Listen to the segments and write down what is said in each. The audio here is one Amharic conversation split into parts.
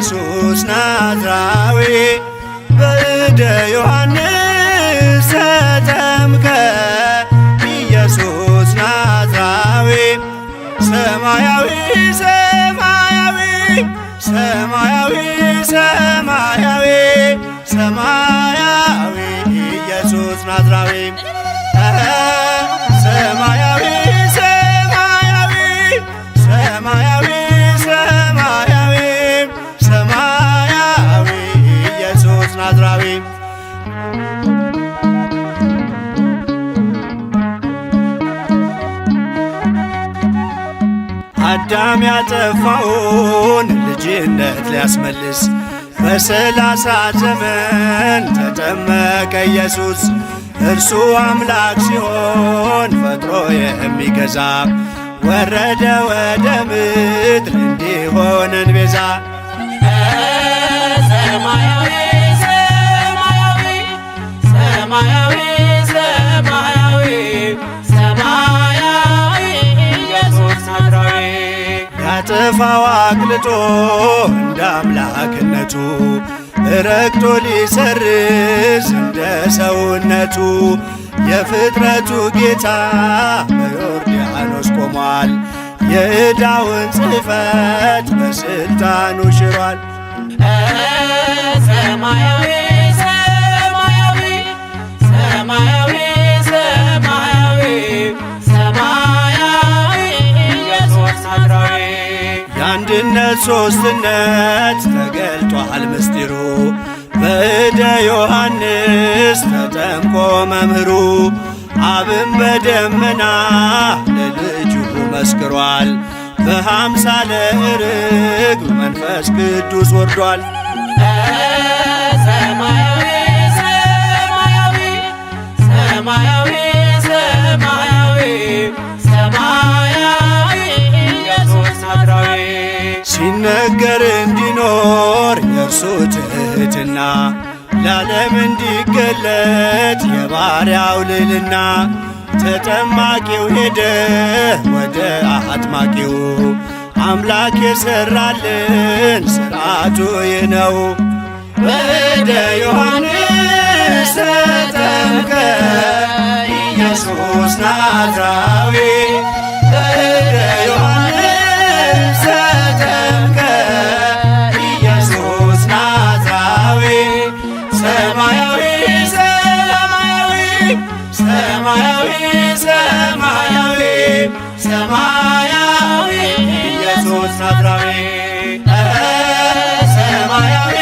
ኢየሱስ ናዝራዊ በእደ ዮሐንስ ተጠምቀ ኢየሱስ ናዝራዊ ሰማያዊ ሰማያዊ ሰማያዊ ሰማያዊ ሰማያዊ ኢየሱስ ናዝራዊ ሰማያዊ ሰማያዊ ሰማያዊ ሰማያዊ ሰማያዊ ኢየሱስ ናዝራዊ አዳም ያጠፋውን ልጅነት ሊያስመልስ በሰላሳ ዘመን ተጠመቀ ኢየሱስ። እርሱ አምላክ ሲሆን ፈጥሮ የሚገዛ ወረደ ወደ ምድር እንዲሆነን ቤዛ። ሰማያዊ ሰማያዊ ሰማያዊ ሰማያዊ ሰማያዊ ኢየሱስ ናዝራዊ ያጠፋው አቅልጦ እንደ አምላክነቱ ረግጦ ሊሰርዝ እንደ ሰውነቱ የፍጥረቱ ጌታ በዮርዳኖስ ቆሟል። የዕዳውን ጽሕፈት በስልጣኑ ሽሯል። ሰማያዊ ሰማያዊ ሰማያዊ ሰማያዊ ሰማያዊ ኢየሱስ ናዝራዊ የአንድነት ሦስትነት ተገልጧል ምስጢሩ በእደ ዮሐንስ ተጠምቆ መምህሩ። አብን በደመና ለልጁ መስክሯል። በአምሳለ ርግብ መንፈስ ቅዱስ ወርዷል። ሰማያዊ ሰማያዊ ሰማያዊ ሰማያዊ ሰማያዊ ኢየሱስ ናዝራዊ ሲነገር እንዲኖር የእርሱ ትሕትና ለዓለም እንዲገለጥ የባሪያው ልዕልና። ተጠማቂው ሄደ ወደ አጥማቂው አምላክ የሠራልን ሥርዓቱ ይህ ነው። በእደ ዮሐንስ ተጠምቀ ኢየሱስ ናዝራዊ በእደ ዮሐንስ ተጠምቀ ኢየሱስ ናዝራዊ ሰማያዊ ሰማያዊ ሰማያዊ ሰማያዊ ሰማያዊ ኢየሱስ ናዝራዊ ሰማያዊ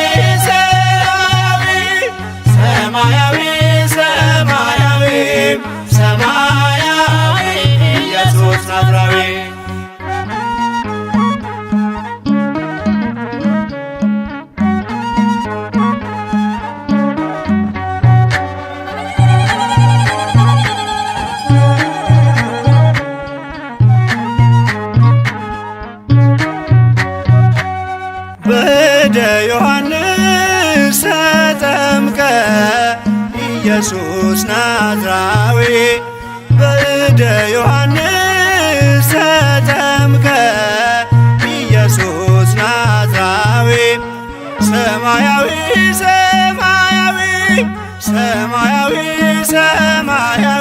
ሰማያዊ ሰማያዊ ሰማያዊ ኢየሱስ ናዝራዊ በእደ ዮሐንስ ተጠምቀ ኢየሱስ ናዝራዊ በእደ ዮሐንስ ተጠምቀ ኢየሱስ ናዝራዊ ሰማያዊ ሰማያዊ ሰማያዊ ሰማያዊ